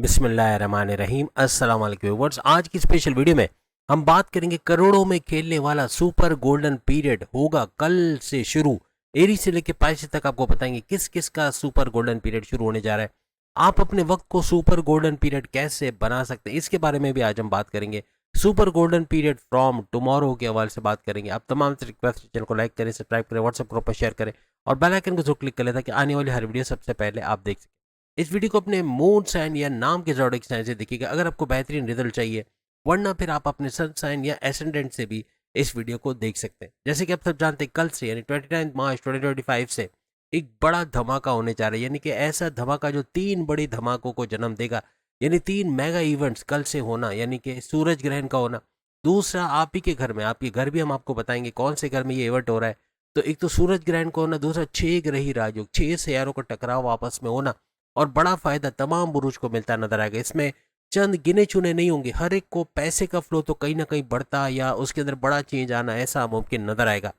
बिस्मिल्लाहिर्रहमानिर्रहीम। अस्सलाम वालेकुम व्यूअर्स। आज की स्पेशल वीडियो में हम बात करेंगे करोड़ों में खेलने वाला सुपर गोल्डन पीरियड होगा कल से शुरू। एरी से लेकर पाइसी तक आपको बताएंगे किस किस का सुपर गोल्डन पीरियड शुरू होने जा रहा है। आप अपने वक्त को सुपर गोल्डन पीरियड कैसे बना सकते हैं इसके बारे में भी आज हम बात करेंगे। Super golden period from tomorrow के हवाले से बात करेंगे। आप तमाम से रिक्वेस्ट चैनल को लाइक करें, सब्सक्राइब करें, व्हाट्सएप ग्रुप पर शेयर करें और बेल आइकन को जरूर क्लिक करें ताकि आने वाली हर वीडियो सबसे पहले आप देख सकें। इस वीडियो को अपने मून साइन या नाम के ज़ोडिएक साइन से देखिएगा अगर आपको बेहतरीन रिजल्ट चाहिए, वरना फिर आप अपने सन साइन या एसेंडेंट से भी इस वीडियो को देख सकते हैं। जैसे कि आप सब जानते हैं, कल से यानी 29 मार्च 2025 से एक बड़ा धमाका होने जा रहा है, यानी कि ऐसा धमाका जो 3 बड़ी धमाकों को जन्म देगा। यानी 3 मेगा इवेंट्स कल से होना, यानी कि सूरज ग्रहण का होना, दूसरा आप ही के घर में, आपके घर भी हम आपको बताएंगे कौन से घर में ये इवेंट हो रहा है। तो एक तो सूरज ग्रहण का होना, दूसरा 6 ग्रही राजयोग, 6 सियारों का टकराव आपस में होना और बड़ा फायदा तमाम बुरुज को मिलता नजर आएगा। इसमें चंद गिने चुने नहीं होंगे, हर एक को पैसे का फ्लो तो कहीं ना कहीं बढ़ता या उसके अंदर बड़ा चेंज आना ऐसा मुमकिन नजर आएगा।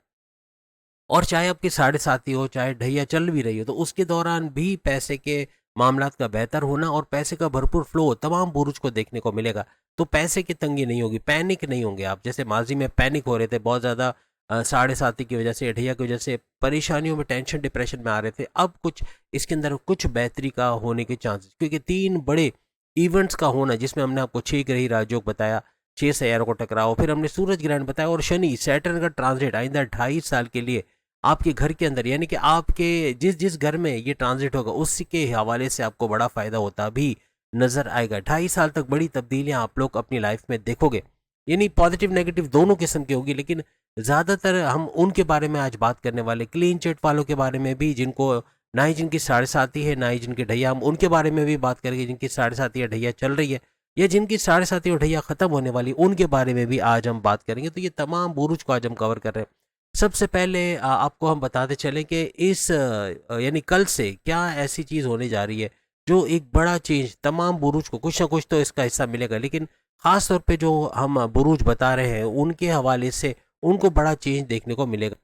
और चाहे आपकी 7.5 हो, चाहे ढैया चल भी रही हो, तो उसके दौरान भी पैसे के मामलात का बेहतर होना और पैसे का भरपूर फ्लो तमाम बुरुज को देखने को मिलेगा। तो पैसे की तंगी नहीं होगी, पैनिक नहीं होंगे आप। जैसे माजी में पैनिक हो रहे थे बहुत ज़्यादा, 7.5 की वजह से, ढैया की वजह से परेशानियों में, टेंशन डिप्रेशन में आ रहे थे, अब कुछ इसके अंदर कुछ बेहतरी का होने के चांसेस, क्योंकि 3 बड़े इवेंट्स का होना, जिसमें हमने आपको 6 ग्रही राजयोग बताया, 6 सैयारों को टकराओ, फिर हमने सूरज ग्रहण बताया और शनि सैटर्न का ट्रांजिट आइंदा 2.5 साल के लिए आपके घर के अंदर, यानी कि आपके जिस जिस घर में ये ट्रांजिट होगा उसी के हवाले से आपको बड़ा फायदा होता भी नजर आएगा। 2.5 साल तक बड़ी तब्दीलियां आप लोग अपनी लाइफ में देखोगे, यानी पॉजिटिव नेगेटिव दोनों किस्म की होगी। लेकिन ज़्यादातर हम उनके बारे में आज बात करने वाले, क्लीन चिट वालों के बारे में भी, जिनको ना ही जिनकी 7.5 है ना ही जिनकी ढैया, हम उनके बारे में भी बात करेंगे। जिनकी 7.5 या ढैया चल रही है या जिनकी 7.5 और ढैया ख़त्म होने वाली, उनके बारे में भी आज हम बात करेंगे। तो ये तमाम बुरुज को आज हम कवर कर रहे हैं। सबसे पहले आपको हम बताते चलें कि इस यानी कल से क्या ऐसी चीज़ होने जा रही है जो एक बड़ा चेंज तमाम बुरुज को, कुछ ना कुछ तो इसका हिस्सा मिलेगा, लेकिन ख़ास तौर पे जो हम बुरुज बता रहे हैं उनके हवाले से उनको बड़ा चेंज देखने को मिलेगा।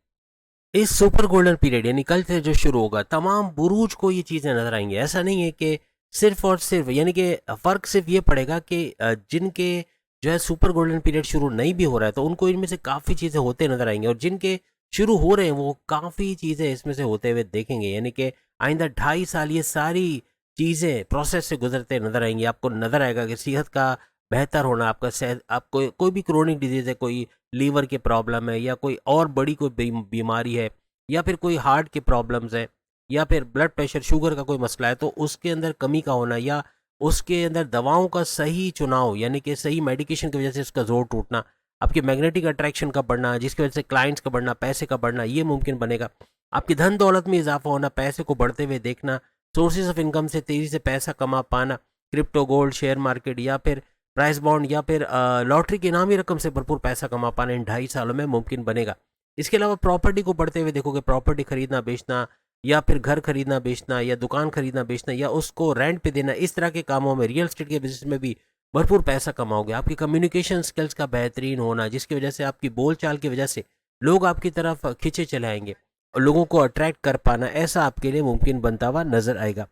इस सुपर गोल्डन पीरियड यानी कल से जो शुरू होगा, तमाम बुरूज को ये चीज़ें नजर आएंगी। ऐसा नहीं है कि सिर्फ और सिर्फ, यानी कि फ़र्क सिर्फ ये पड़ेगा कि जिनके जो है सुपर गोल्डन पीरियड शुरू नहीं भी हो रहा है तो उनको इनमें से काफ़ी चीज़ें होते नजर आएंगी, और जिनके शुरू हो रहे हैं वो काफ़ी चीज़ें इसमें से होते हुए देखेंगे। यानी कि आइंदा 2.5 साल ये सारी चीज़ें प्रोसेस से गुजरते नजर आएंगी। आपको नजर आएगा कि सेहत का बेहतर होना, आपका सेहत, आपको कोई भी क्रोनिक डिजीज़ है, कोई लीवर की प्रॉब्लम है या कोई और बड़ी कोई बीमारी है या फिर कोई हार्ट की प्रॉब्लम्स है या फिर ब्लड प्रेशर शुगर का कोई मसला है, तो उसके अंदर कमी का होना या उसके अंदर दवाओं का सही चुनाव, यानी कि सही मेडिकेशन की वजह से उसका जोर टूटना, आपकी मैग्नेटिक अट्रैक्शन का बढ़ना, जिसकी वजह से क्लाइंट्स का बढ़ना, पैसे का बढ़ना, ये मुमकिन बनेगा। आपकी धन दौलत में इजाफा होना, पैसे को बढ़ते हुए देखना, सोर्सेज ऑफ इनकम से तेज़ी से पैसा कमा पाना, क्रिप्टो, गोल्ड, शेयर मार्केट या फिर प्राइस बॉन्ड या फिर लॉटरी की इनामी रकम से भरपूर पैसा कमा पाना इन 2.5 सालों में मुमकिन बनेगा। इसके अलावा प्रॉपर्टी को बढ़ते हुए देखोगे, प्रॉपर्टी खरीदना बेचना या फिर घर खरीदना बेचना या दुकान खरीदना बेचना या उसको रेंट पे देना, इस तरह के कामों में, रियल एस्टेट के बिजनेस में भी भरपूर पैसा कमाओगे। आपकी कम्युनिकेशन स्किल्स का बेहतरीन होना, जिसकी वजह से आपकी बोलचाल की वजह से लोग आपकी तरफ खींचे चले आएंगे और लोगों को अट्रैक्ट कर पाना, ऐसा आपके लिए मुमकिन बनता हुआ नजर आएगा।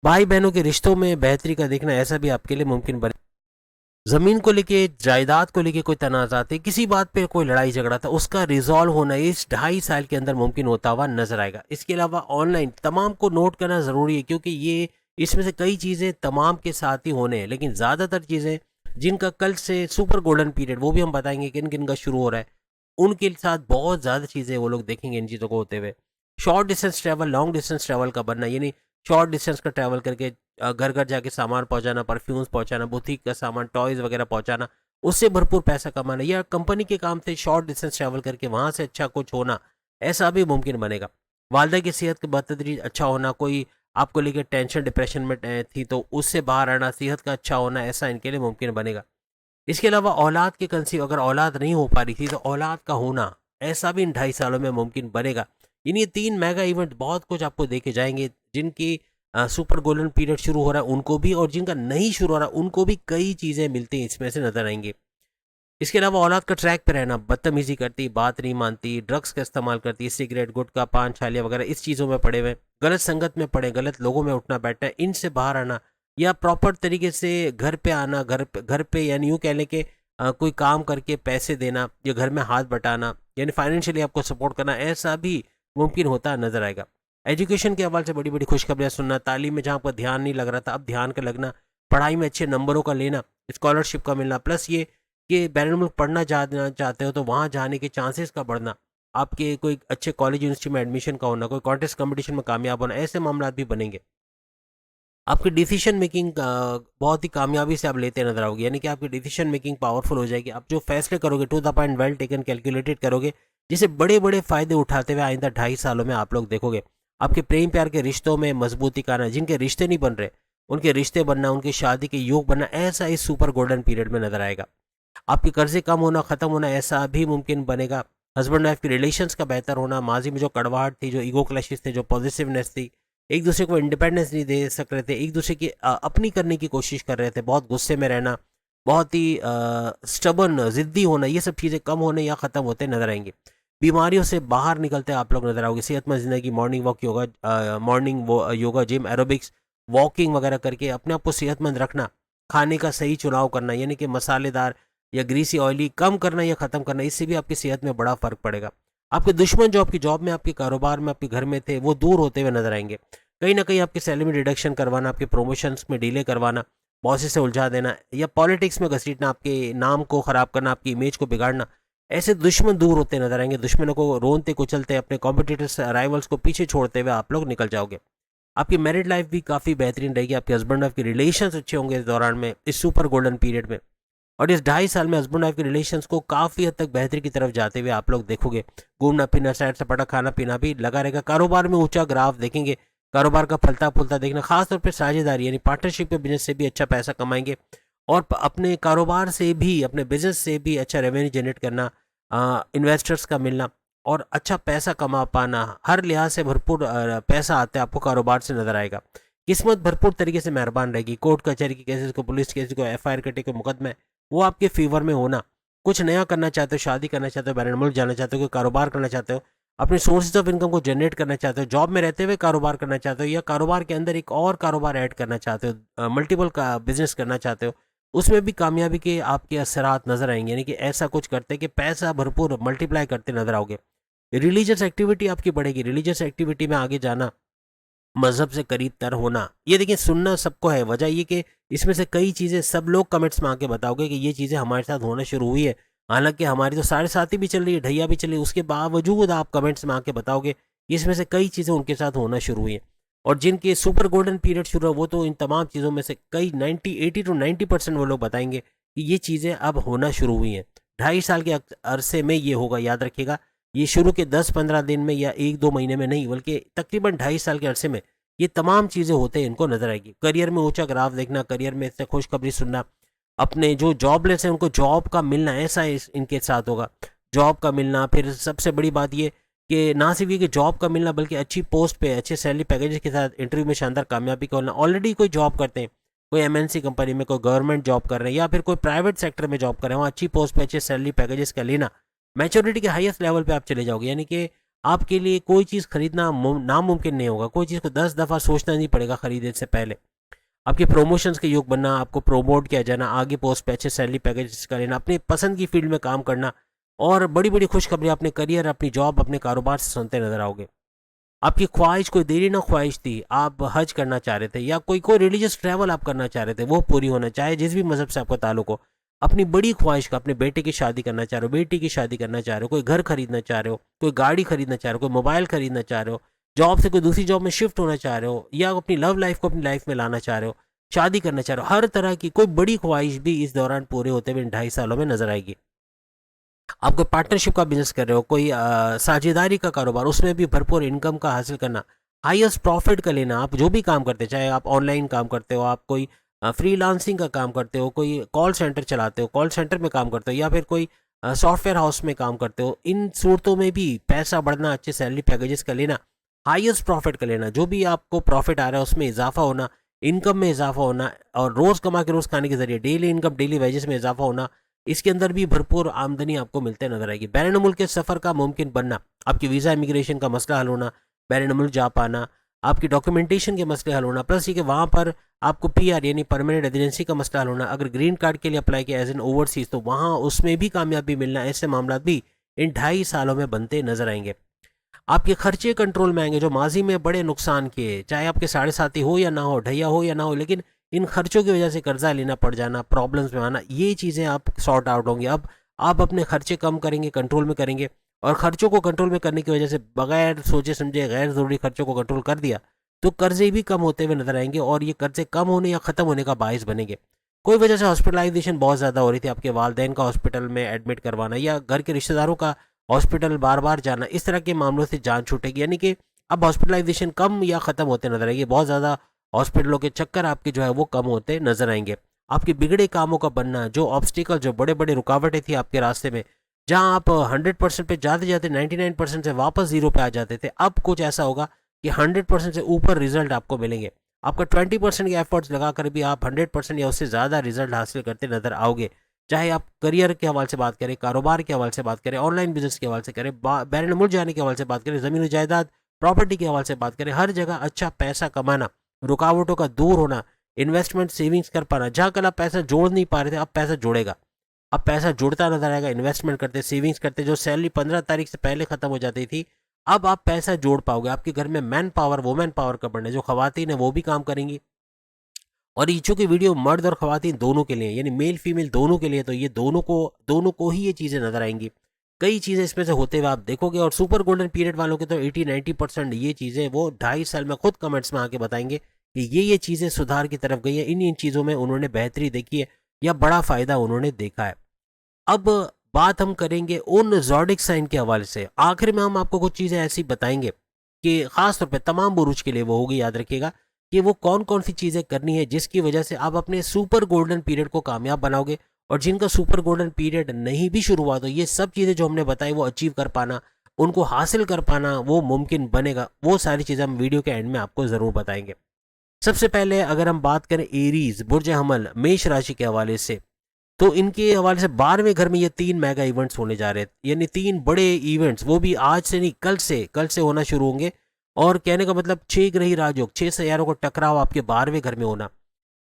भाई बहनों के रिश्तों में बेहतरी का देखना, ऐसा भी आपके लिए मुमकिन बने। जमीन को लेके, जायदाद को लेके कोई तनाज़ात है, किसी बात पे कोई लड़ाई झगड़ा था, उसका रिजॉल्व होना इस 2.5 साल के अंदर मुमकिन होता हुआ नजर आएगा। इसके अलावा ऑनलाइन तमाम को नोट करना ज़रूरी है, क्योंकि ये इसमें से कई चीज़ें तमाम के साथ ही होने हैं, लेकिन ज़्यादातर चीज़ें जिनका कल से सुपर गोल्डन पीरियड, वो भी हम बताएंगे किन किन का शुरू हो रहा है, उनके साथ बहुत ज़्यादा चीज़ें वो लोग देखेंगे इन चीज़ों को होते हुए। Short distance travel, long distance travel का बनना, यानी शॉर्ट डिस्टेंस का ट्रैवल करके घर घर जाके सामान पहुंचाना, परफ्यूम्स पहुंचाना, बुटीक का सामान, टॉयज़ वगैरह पहुंचाना, उससे भरपूर पैसा कमाना, या कंपनी के काम से शॉर्ट डिस्टेंस ट्रैवल करके वहां से अच्छा कुछ होना, ऐसा भी मुमकिन बनेगा। वालदा की सेहत का बतदरीज अच्छा होना, कोई आपको लेकर टेंशन डिप्रेशन में थी तो उससे बाहर आना, सेहत का अच्छा होना, ऐसा इनके लिए मुमकिन बनेगा। इसके अलावा औलाद के कंसीव, अगर औलाद नहीं हो पा रही थी तो औलाद का होना, ऐसा भी इन 2.5 सालों में मुमकिन बनेगा। यानी ये 3 मेगा इवेंट बहुत कुछ आपको देखे जाएंगे। जिनकी सुपर गोल्डन पीरियड शुरू हो रहा है उनको भी, और जिनका नहीं शुरू हो रहा उनको भी कई चीज़ें मिलती हैं इसमें से नजर आएंगी। इसके अलावा औलाद का ट्रैक पे रहना, बदतमीजी करती, बात नहीं मानती, ड्रग्स का इस्तेमाल करती, सिगरेट, गुटखा, पान, छालिया वगैरह इस चीज़ों में पड़े हुए, गलत संगत में पड़े, गलत लोगों में उठना बैठना, इनसे बाहर आना, या प्रॉपर तरीके से घर पे आना, घर पे यानी यूँ कह लें कि कोई काम करके पैसे देना या घर में हाथ बटाना, यानी फाइनेंशियली आपको सपोर्ट करना, ऐसा भी मुमकिन होता नजर आएगा। एजुकेशन के हवाले से बड़ी बड़ी खुशखबरियाँ सुनना, तालीम में जहाँ पर ध्यान नहीं लग रहा था अब ध्यान का लगना, पढ़ाई में अच्छे नंबरों का लेना, स्कॉलरशिप का मिलना, प्लस ये कि बैरून मुल्क पढ़ना जाना चाहते हो तो वहाँ जाने के चांसेस का बढ़ना, आपके कोई अच्छे कॉलेज यूनिवर्सिटी में एडमिशन का होना, कोई कॉन्टेस्ट कंपटीशन में कामयाब होना, ऐसे मामला भी बनेंगे। आपकी डिसीजन मेकिंग बहुत ही कामयाबी से आप लेते नजर आओगे, यानी कि आपकी डिसीजन मेकिंग पावरफुल हो जाएगी। आप जो फैसले करोगे to the point, well taken, calculated करोगे, जिसे बड़े बड़े फायदे उठाते हुए आइंदा 2.5 सालों में आप लोग देखोगे। आपके प्रेम प्यार के रिश्तों में मजबूती का आना, जिनके रिश्ते नहीं बन रहे उनके रिश्ते बनना, उनकी शादी के योग बनना, ऐसा इस सुपर गोल्डन पीरियड में नजर आएगा। आपके कर्जे कम होना, खत्म होना, ऐसा भी मुमकिन बनेगा। हस्बैंड वाइफ के रिलेशंस का बेहतर होना, माजी में जो कड़वाहट थी, जो ईगो क्लैशेस थे, जो पॉजिटिवनेस थी, एक दूसरे को इंडिपेंडेंस नहीं दे सक रहे थे, एक दूसरे की अपनी करने की कोशिश कर रहे थे, बहुत गुस्से में रहना, बहुत ही स्टबन जिद्दी होना, ये सब चीज़ें कम होने या ख़त्म होते नजर आएंगी। बीमारियों से बाहर निकलते आप लोग नजर आओगे। सेहतमंद जिंदगी, morning walk, yoga, yoga, gym, aerobics, walking वगैरह करके अपने आप को सेहतमंद रखना, खाने का सही चुनाव करना, यानी कि मसालेदार या ग्रीसी ऑयली कम करना या ख़त्म करना, इससे भी आपकी सेहत में बड़ा फ़र्क पड़ेगा। आपके दुश्मन जो आपकी जॉब में, आपके कारोबार में, आपके घर में थे, वो दूर होते हुए नजर आएंगे। कहीं ना कहीं आपकी सैलरी में डिडक्शन करवाना, आपके प्रमोशंस में डिले करवाना, बॉसेस से उलझा देना या पॉलिटिक्स में घसीटना, आपके नाम को ख़राब करना, आपकी इमेज को बिगाड़ना, ऐसे दुश्मन दूर होते नजर आएंगे। दुश्मनों को रोनते कुचलते, अपने कॉम्पिटिटर्स, राइवल्स को पीछे छोड़ते हुए आप लोग निकल जाओगे। आपकी मैरिड लाइफ भी काफ़ी बेहतरीन रहेगी। आपके हस्बैंड वाइफ के रिलेशंस अच्छे होंगे इस दौरान में, इस सुपर गोल्डन पीरियड में। और इस 2.5 साल में हस्बैंड वाइफ के रिलेशंस को काफ़ी हद तक बेहतरी की तरफ जाते हुए आप लोग देखोगे। घूमना फिरना, सैर सपाटा, खाना पीना भी लगा रहेगा। कारोबार में ऊंचा ग्राफ देखेंगे, कारोबार का फलता फूलता देखना, खासतौर पर साझेदारी यानी पार्टनरशिप के बिजनेस से भी अच्छा पैसा कमाएंगे और अपने कारोबार से भी, अपने बिजनेस से भी अच्छा रेवेन्यू जनरेट करना, इन्वेस्टर्स का मिलना और अच्छा पैसा कमा पाना, हर लिहाज से भरपूर पैसा आता है आपको कारोबार से नजर आएगा। किस्मत भरपूर तरीके से मेहरबान रहेगी। कोर्ट कचहरी के केसेस को, पुलिस केसेस को, FIR कटे के मुकदमे, वो आपके फेवर में होना। कुछ नया करना चाहते हो, शादी करना चाहते हो, बैरून मुल्क जाना चाहते हो, कोई कारोबार करना चाहते हो, अपने सोर्सेज ऑफ इनकम को जनरेट करना चाहते हो, जॉब में रहते हुए कारोबार करना चाहते हो या कारोबार के अंदर एक और कारोबार ऐड करना चाहते हो, मल्टीपल का बिजनेस करना चाहते हो, उसमें भी कामयाबी के आपके असरात नजर आएंगे। यानी कि ऐसा कुछ करते कि पैसा भरपूर मल्टीप्लाई करते नजर आओगे। रिलीजियस एक्टिविटी आपकी बढ़ेगी। रिलीजियस एक्टिविटी में आगे जाना, मजहब से करीब तर होना, ये देखिए सुनना सबको है। वजह ये कि इसमें से कई चीज़ें सब लोग कमेंट्स में आके बताओगे कि ये चीज़ें हमारे साथ होना शुरू हुई है। हालांकि हमारी तो 7.5 भी चल रही है, ढैया भी चल रही है, उसके बावजूद आप कमेंट्स में आके बताओगे इसमें से कई चीज़ें उनके साथ होना शुरू हुई हैं। और जिनके सुपर गोल्डन पीरियड शुरू है वो तो इन तमाम चीज़ों में से कई 80 to 90% वो लोग बताएंगे कि ये चीज़ें अब होना शुरू हुई हैं। 2.5 साल के अरसे में ये होगा, याद रखिएगा। ये शुरू के 10-15 दिन में या 1-2 महीने में नहीं, बल्कि तकरीबन 2.5 साल के अरसे में ये तमाम चीज़ें होते हैं, इनको नजर आएगी। करियर में ऊंचा ग्राफ देखना, करियर में इससे खुशखबरी सुनना, अपने जो जॉबलेस हैं उनको जॉब का मिलना, ऐसा इनके साथ होगा। जॉब का मिलना, फिर सबसे बड़ी बात ये कि ना सिर्फ ये कि जॉब का मिलना बल्कि अच्छी पोस्ट पे, अच्छे सैलरी पैकेज के साथ इंटरव्यू में शानदार कामयाबी का होना। ऑलरेडी कोई जॉब करते हैं, कोई MNC कंपनी में, कोई गवर्नमेंट जॉब कर रहे हैं या फिर कोई प्राइवेट सेक्टर में जॉब कर रहे हैं, वहाँ अच्छी पोस्ट पे अच्छे सैलरी पैकेजेस का लेना, मैच्योरिटी के हाईएस्ट लेवल पे आप चले जाओगे। यानी कि आपके लिए कोई चीज़ खरीदना नामुमकिन नहीं होगा। कोई चीज़ को 10 दफ़ा सोचना नहीं पड़ेगा खरीदने से पहले। आपके प्रमोशंस के योग बनना, आपको प्रोमोट किया जाना, आगे पोस्ट पे अच्छे सैलरी पैकेज का लेना, अपनी पसंद की फील्ड में काम करना और बड़ी बड़ी खुशखबरी अपने करियर, अपनी जॉब, अपने कारोबार से सुनते नजर आओगे। आपकी ख्वाहिश, कोई देरी ना ख्वाहिश थी, आप हज करना चाह रहे थे या कोई रिलीजियस ट्रैवल आप करना चाह रहे थे, वो पूरी होना, चाहे जिस भी मजहब से आपका ताल्लुक हो। अपनी बड़ी ख्वाहिश का, अपने बेटे की शादी करना चाह रहे हो, बेटी की शादी करना चाह रहे हो, कोई घर खरीदना चाह रहे हो, कोई गाड़ी खरीदना चाह रहे हो, कोई मोबाइल खरीदना चाह रहे हो, जॉब से कोई दूसरी जॉब में शिफ्ट होना चाह रहे हो या अपनी लव लाइफ को अपनी लाइफ में लाना चाह रहे हो, शादी करना चाह रहे हो, हर तरह की कोई बड़ी ख्वाहिश भी इस दौरान पूरे होते हुए इन 2.5 सालों में नजर आएगी। आप कोई पार्टनरशिप का बिजनेस कर रहे हो, कोई साझेदारी का कारोबार, उसमें भी भरपूर इनकम का हासिल करना, हाईएस्ट प्रॉफिट का लेना। आप जो भी काम करते, चाहे आप ऑनलाइन काम करते हो, आप कोई फ्रीलांसिंग का काम करते हो, कोई कॉल सेंटर चलाते हो, कॉल सेंटर में काम करते हो या फिर कोई सॉफ्टवेयर हाउस में काम करते हो, इन सूरतों में भी पैसा बढ़ना, अच्छे सैलरी पैकेजेस का लेना, हाईएस्ट प्रॉफिट का लेना, जो भी आपको प्रॉफिट आ रहा है उसमें इजाफा होना, इनकम में इजाफा होना और रोज़ कमा के रोज़ खाने के जरिए डेली इनकम, डेली वेजेस में इजाफा होना, इसके अंदर भी भरपूर आमदनी आपको मिलते नजर आएगी। बैरून मुल्क के सफ़र का मुमकिन बनना, आपकी वीज़ा इमिग्रेशन का मसला हल होना, बैरून मुल्क जा पाना, आपकी डॉक्यूमेंटेशन के मसले हल होना, प्लस ये कि वहाँ पर आपको पीआर यानी परमानेंट रेजिडेंसी का मसला हल होना। अगर ग्रीन कार्ड के लिए अप्लाई किया एज एन ओवरसीज तो वहाँ उसमें भी कामयाबी मिलना, ऐसे मामला भी इन 2.5 सालों में बनते नजर आएंगे। आपके खर्चे कंट्रोल में आएंगे, जो माजी में बड़े नुकसान किए, चाहे आपके साढ़े साथी हो या ना हो, ढैया हो या ना हो, लेकिन इन खर्चों की वजह से कर्जा लेना पड़ जाना, प्रॉब्लम्स में आना, ये चीज़ें आप सॉर्ट आउट होंगी। अब आप अपने खर्चे कम करेंगे, कंट्रोल में करेंगे, और खर्चों को कंट्रोल में करने की वजह से बगैर सोचे समझे गैर ज़रूरी खर्चों को कंट्रोल कर दिया तो कर्जे भी कम होते हुए नजर आएंगे, और ये कर्जे कम होने या ख़त्म होने का बायस बनेंगे। कोई वजह से हॉस्पिटलाइजेशन बहुत ज़्यादा हो रही थी, आपके वालदेन का हॉस्पिटल में एडमिट करवाना या घर के रिश्तेदारों का हॉस्पिटल बार बार जाना, इस तरह के मामलों से जान छूटेगी। यानी कि अब हॉस्पिटलाइजेशन कम या ख़त्म होते नजर आएंगे, बहुत ज़्यादा हॉस्पिटलों के चक्कर आपके जो है वो कम होते नजर आएंगे। आपके बिगड़े कामों का बनना, जो ऑब्स्टिकल, जो बड़े बड़े रुकावटें थी आपके रास्ते में, जहां आप 100% पे जाते जाते 99% से वापस जीरो पे आ जाते थे, अब कुछ ऐसा होगा कि 100% से ऊपर रिजल्ट आपको मिलेंगे। आपका 20% के एफर्ट्स लगाकर भी आप 100% या उससे ज़्यादा रिजल्ट हासिल करते नजर आओगे। चाहे आप करियर के हवाले से बात करें, कारोबार के हवाले से बात करें, ऑनलाइन बिजनेस के हवाले से करें, बैरून मुल्क जाने के हवाले से बात करें, ज़मीन जायदाद प्रॉपर्टी के हवाले से बात करें, हर जगह अच्छा पैसा कमाना, रुकावटों का दूर होना, इन्वेस्टमेंट सेविंग्स कर पाना। जहाँ कल आप पैसा जोड़ नहीं पा रहे थे, अब पैसा जोड़ेगा, अब पैसा जुड़ता नजर आएगा। इन्वेस्टमेंट करते, सेविंग्स करते, जो सैलरी 15 तारीख से पहले खत्म हो जाती थी, अब आप पैसा जोड़ पाओगे। आपके घर में मैन पावर, वुमेन पावर का बढ़ना, जो खवातीन है वो भी काम करेंगी। और ये चूंकि वीडियो मर्द और खवातीन दोनों के लिए, यानी मेल फीमेल दोनों के लिए, तो ये दोनों को ही ये चीज़ें नजर आएंगी। कई चीज़ें इसमें से होते हुए आप देखोगे। और सुपर गोल्डन पीरियड वालों के तो 80-90% ये चीज़ें वो 2.5 साल में खुद कमेंट्स में आके बताएंगे कि ये चीज़ें सुधार की तरफ गई है, इन चीज़ों में उन्होंने बेहतरी देखी है या बड़ा फ़ायदा उन्होंने देखा है। अब बात हम करेंगे उन ज़ोडिक साइन के हवाले से। आखिर में हम आपको कुछ चीज़ें ऐसी बताएंगे कि ख़ास तौर पे तमाम बुरुज के लिए वो होगी, याद रखिएगा कि वो कौन कौन सी चीज़ें करनी है जिसकी वजह से आप अपने सुपर गोल्डन पीरियड को कामयाब बनाओगे। और जिनका सुपर गोल्डन पीरियड नहीं भी शुरू हुआ तो ये सब चीज़ें जो हमने बताई वो अचीव कर पाना, उनको हासिल कर पाना वो मुमकिन बनेगा। वो सारी चीज़ें हम वीडियो के एंड में आपको ज़रूर बताएंगे। सबसे पहले अगर हम बात करें एरीज बुर्ज हमल मेष राशि के हवाले से, तो इनके हवाले से 12वें घर में ये 3 मेगा इवेंट्स होने जा रहे हैं, यानी 3 बड़े इवेंट्स, वो भी आज से नहीं कल से होना शुरू होंगे। और कहने का मतलब 6 ग्रही राजयोग, 6 सैयारों को टकराव आपके 12वें घर में होना,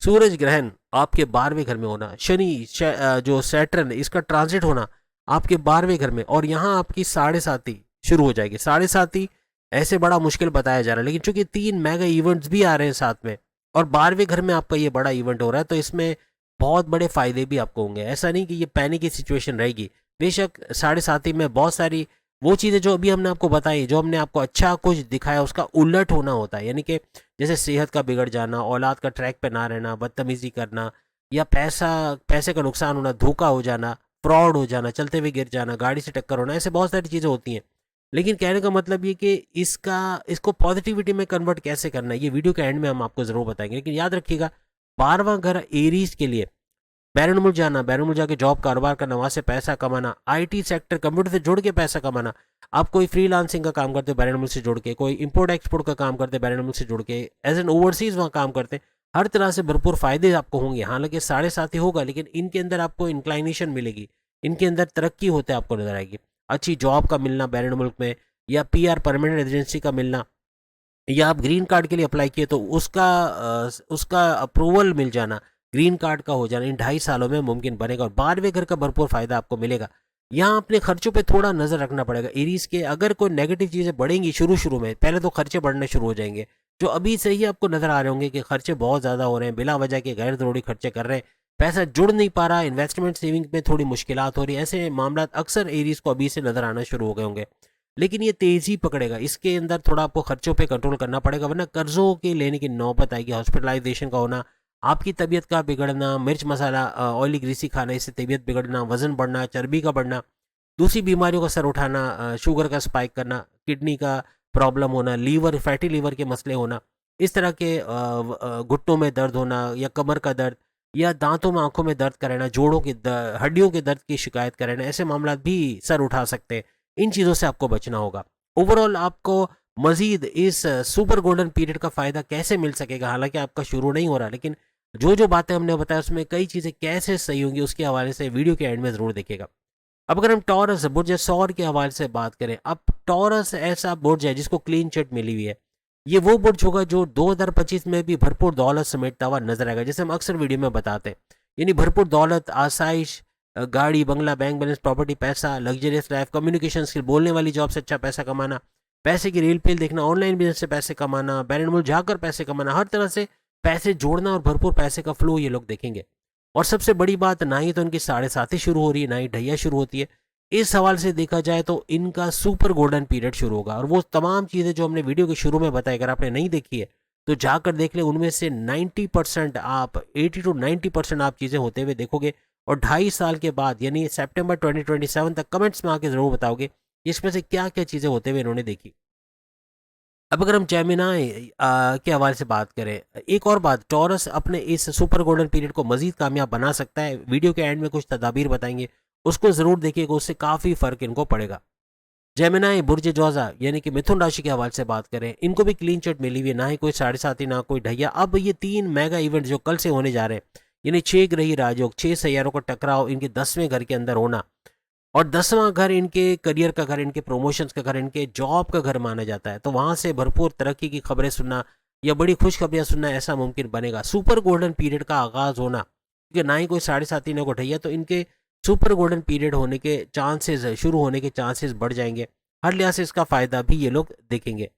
सूरज ग्रहण आपके 12वें घर में होना, शनि जो सैटर्न इसका ट्रांजिट होना आपके 12वें घर में, और यहाँ आपकी साढ़े साती शुरू हो जाएगी। साढ़े साती ऐसे बड़ा मुश्किल बताया जा रहा है, लेकिन चूंकि 3 मेगा इवेंट्स भी आ रहे हैं साथ में और 12वें घर में आपका ये बड़ा इवेंट हो रहा है, तो इसमें बहुत बड़े फायदे भी आपको होंगे। ऐसा नहीं कि ये पैनिक की सिचुएशन रहेगी। बेशक साढ़े साथी में बहुत सारी वो चीज़ें जो अभी हमने आपको बताई, जो हमने आपको अच्छा कुछ दिखाया, उसका उलट होना होता है। यानी कि जैसे सेहत का बिगड़ जाना, औलाद का ट्रैक पे ना रहना, बदतमीजी करना, या पैसे का नुकसान होना, धोखा हो जाना, फ्रॉड हो जाना, चलते हुए गिर जाना, गाड़ी से टक्कर होना, ऐसे बहुत सारी चीज़ें होती हैं। लेकिन कहने का मतलब ये कि इसको पॉजिटिविटी में कन्वर्ट कैसे करना है, ये वीडियो के एंड में हम आपको ज़रूर बताएंगे। लेकिन याद रखिएगा 12वां घर एरीज के लिए बैरून मुल्क जाना, बैरून मुल्क जाके जॉब कारोबार करना, वहाँ से पैसा कमाना, आईटी सेक्टर कंप्यूटर से जुड़ के पैसा कमाना। आप कोई फ्रीलांसिंग का काम करते हो बैरून मुल्क से जुड़ के, कोई इंपोर्ट एक्सपोर्ट का काम करते हैं बैरून मुल्क से जुड़ के, एज एन ओवरसीज वहाँ काम करते हैं, हर तरह से भरपूर फायदे आपको होंगे। हालांकि साढ़े साथ ही होगा, लेकिन इनके अंदर आपको इंक्लाइनेशन मिलेगी, इनके अंदर तरक्की होते आपको नजर आएगी। अच्छी जॉब का मिलना बैरून मुल्क में, या पीआर परमानेंट रेजिडेंसी का मिलना, या आप ग्रीन कार्ड के लिए अप्लाई किए तो उसका अप्रूवल मिल जाना, ग्रीन कार्ड का हो जाना इन 2.5 सालों में मुमकिन बनेगा। और 12वें घर का भरपूर फायदा आपको मिलेगा। यहाँ अपने खर्चों पे थोड़ा नजर रखना पड़ेगा एरीज के। अगर कोई नेगेटिव चीज़ें बढ़ेंगी शुरू में, पहले तो खर्चे बढ़ने शुरू हो जाएंगे, जो अभी से ही आपको नजर आ रहे होंगे कि खर्चे बहुत ज़्यादा हो रहे हैं, बिला वजह के गैर ज़रूरी खर्चे कर रहे हैं, पैसा जुड़ नहीं पा रहा, इन्वेस्टमेंट सेविंग में थोड़ी मुश्किलात हो रही है। ऐसे मामला अक्सर एरीज को अभी से नजर आना शुरू हो गए होंगे। लेकिन ये तेज़ी पकड़ेगा, इसके अंदर थोड़ा आपको खर्चों पे कंट्रोल करना पड़ेगा, वरना कर्जों के लेने की नौबत आएगी। हॉस्पिटलाइजेशन का होना, आपकी तबीयत का बिगड़ना, मिर्च मसाला ऑयली ग्रीसी खाना, इससे तबीयत बिगड़ना, वजन बढ़ना, चर्बी का बढ़ना, दूसरी बीमारियों का सर उठाना, शुगर का स्पाइक करना, किडनी का प्रॉब्लम होना, लीवर फैटी लीवर के मसले होना, इस तरह के घुटनों में दर्द होना, या कमर का दर्द, या दांतों में आंखों में दर्द का रहना, जोड़ों के हड्डियों के दर्द की शिकायत का रहना, ऐसे मामला भी सर उठा सकते हैं। इन चीज़ों से आपको बचना होगा। ओवरऑल आपको मजीद इस सुपर गोल्डन पीरियड का फ़ायदा कैसे मिल सकेगा, हालांकि आपका शुरू नहीं हो रहा, लेकिन जो बातें हमने बताया उसमें कई चीज़ें कैसे सही होंगी उसके हवाले से वीडियो के एंड में ज़रूर देखिएगा। अब अगर हम टॉरस बुर्ज सौर के हवाले से बात करें, अब टॉरस ऐसा बुर्ज है जिसको क्लीन चिट मिली हुई है। ये वो बुर्ज होगा जो 2025 में भी भरपूर दौलत समेटता हुआ नजर आएगा, जैसे हम अक्सर वीडियो में बताते हैं। यानी भरपूर दौलत, आसाइश, गाड़ी, बंगला, बैंक बैलेंस, प्रॉपर्टी, पैसा, लग्जरियस लाइफ, कम्युनिकेशन स्किल, बोलने वाली जॉब से अच्छा पैसा कमाना, पैसे की रील पील देखना, ऑनलाइन बिजनेस से पैसे कमाना, बैलेंस मूल जाकर पैसे कमाना, हर तरह से पैसे जोड़ना और भरपूर पैसे का फ्लो ये लोग देखेंगे। और सबसे बड़ी बात, ना ही तो इनकी 7.5 शुरू हो रही है, ना ही ढैया शुरू होती है। इस सवाल से देखा जाए तो इनका सुपर गोल्डन पीरियड शुरू होगा, और वो तमाम चीज़ें जो हमने वीडियो के शुरू में बताई, अगर आपने नहीं देखी है तो जाकर देख ले। उनमें से 90% आप 80 to 90% आप चीज़ें होते हुए देखोगे, और 2.5 साल के बाद यानी सितंबर 2027 तक कमेंट्स में आके ज़रूर बताओगे इसमें से क्या क्या चीज़ें होते हुए इन्होंने देखी। अब अगर हम जेमिनाई के हवाले से बात करें, एक और बात, टॉरस अपने इस सुपर गोल्डन पीरियड को मजीद कामयाब बना सकता है। वीडियो के एंड में कुछ तदाबीर बताएंगे, उसको ज़रूर देखिएगा, उससे काफ़ी फ़र्क इनको पड़ेगा। जेमिनाई बुर्ज जोजा यानी कि मिथुन राशि के हवाले से बात करें, इनको भी क्लीन चिट मिली हुई है, ना ही कोई 7.5 ना कोई ढैया। अब ये 3 मेगा इवेंट जो कल से होने जा रहे हैं, यानी 6 ग्रही राजयोग, 6 सैयारों का टकराव इनके 10वें घर के अंदर होना, और 10वां घर इनके करियर का घर, इनके प्रमोशंस का घर, इनके जॉब का घर माना जाता है। तो वहां से भरपूर तरक्की की खबरें सुनना या बड़ी खुशखबरियां सुनना ऐसा मुमकिन बनेगा। सुपर गोल्डन पीरियड का आगाज होना, क्योंकि ना ही कोई 7.5 ना कोई ढैया, तो इनके सुपर गोल्डन पीरियड होने के चांसेस, शुरू होने के चांसेस बढ़ जाएंगे। हर लिहाज से इसका फायदा भी ये लोग देखेंगे।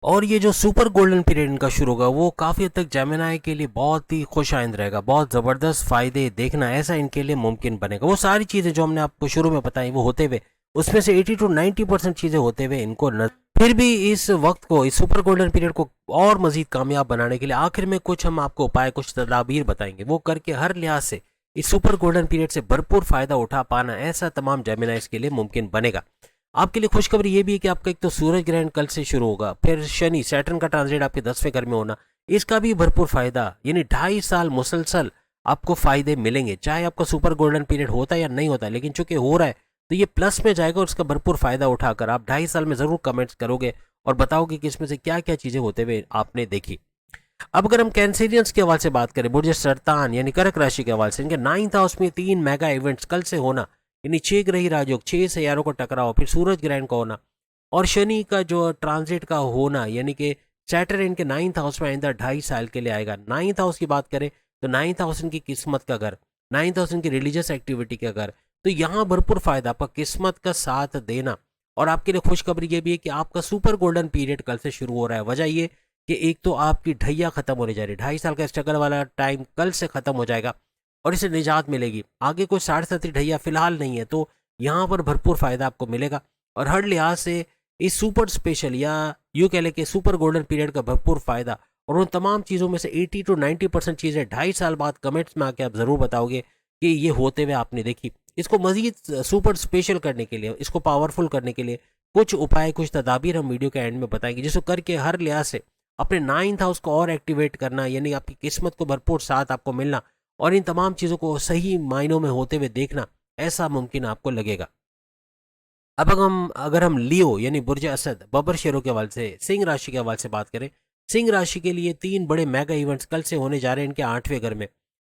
और ये जो सुपर गोल्डन पीरियड इनका शुरू होगा वो काफ़ी हद तक जेमिनाई के लिए बहुत ही खुश आइंद रहेगा, बहुत ज़बरदस्त फ़ायदे देखना ऐसा इनके लिए मुमकिन बनेगा। वो सारी चीज़ें जो हमने आपको शुरू में बताई वो होते हुए, उसमें से 80 to 90% चीज़ें होते हुए इनको फिर भी इस वक्त को, इस सुपर गोल्डन पीरियड को और मज़ीद कामयाब बनाने के लिए आखिर में कुछ हम आपको उपाय, कुछ तदाबीर बताएंगे। वो करके हर लिहाज से इस सुपर गोल्डन पीरियड से भरपूर फ़ायदा उठा पाना ऐसा तमाम जेमिनाइज के लिए मुमकिन बनेगा। आपके लिए खुशखबरी ये भी है कि आपका एक तो सूरज ग्रहण कल से शुरू होगा, फिर शनि सैटर्न का ट्रांजिट आपके 10वें घर में होना, इसका भी भरपूर फायदा, यानी 2.5 साल मुसलसल आपको फायदे मिलेंगे, चाहे आपका सुपर गोल्डन पीरियड होता है या नहीं होता। लेकिन चूंकि हो रहा है तो ये प्लस में जाएगा, और उसका भरपूर फायदा उठाकर आप 2.5 साल में जरूर कमेंट्स करोगे और बताओगे कि इसमें से क्या क्या चीजें होते हुए आपने देखी। अब अगर हम कैंसेरियंस के हवाले से बात करें, बुर्ज सरतान यानी कर्क राशि के हवाले से, इनके 9th हाउस में 3 मेगा इवेंट्स कल से होना, यानी 6 ग्रही राजयोग, 6 सैयारों का टकराव, फिर सूरज ग्रहण का होना, और शनि का जो ट्रांजिट का होना, यानी कि सैटर्न इनके 9th हाउस में आइंदा 2.5 साल के लिए आएगा। 9th हाउस की बात करें तो 9th हाउस इनकी किस्मत का घर, 9th हाउस इनकी रिलीजियस एक्टिविटी का घर, तो यहाँ भरपूर फायदा, आपका किस्मत का साथ देना। और आपके लिए खुशखबरी ये भी है कि आपका सुपर गोल्डन पीरियड कल से शुरू हो रहा है। वजह ये कि एक तो आपकी ढैया खत्म होने जा रही है, 2.5 साल का स्ट्रगल वाला टाइम कल से खत्म हो जाएगा और इसे निजात मिलेगी। आगे कोई 7.5 ढैया फिलहाल नहीं है, तो यहाँ पर भरपूर फायदा आपको मिलेगा। और हर लिहाज से इस सुपर स्पेशल या यूँ कह लें कि सुपर गोल्डन पीरियड का भरपूर फायदा, और उन तमाम चीज़ों में से 80 to 90% चीज़ें 2.5 साल बाद कमेंट्स में आके आप ज़रूर बताओगे कि ये होते हुए आपने देखी। इसको मजीद सुपर स्पेशल करने के लिए, इसको पावरफुल करने के लिए कुछ उपाय, कुछ तदाबीर हम वीडियो के एंड में बताएंगे, जिसको करके हर लिहाज से अपने 9th हाउस को और एक्टिवेट करना, यानी आपकी किस्मत को भरपूर साथ आपको मिलना, और इन तमाम चीज़ों को सही मायनों में होते हुए देखना ऐसा मुमकिन आपको लगेगा। अब अगर हम लियो यानी बुर्ज असद, बबर शेरों के हवाले से, सिंह राशि के हवाले से बात करें, सिंह राशि के लिए 3 बड़े मेगा इवेंट्स कल से होने जा रहे हैं इनके 8वें घर में।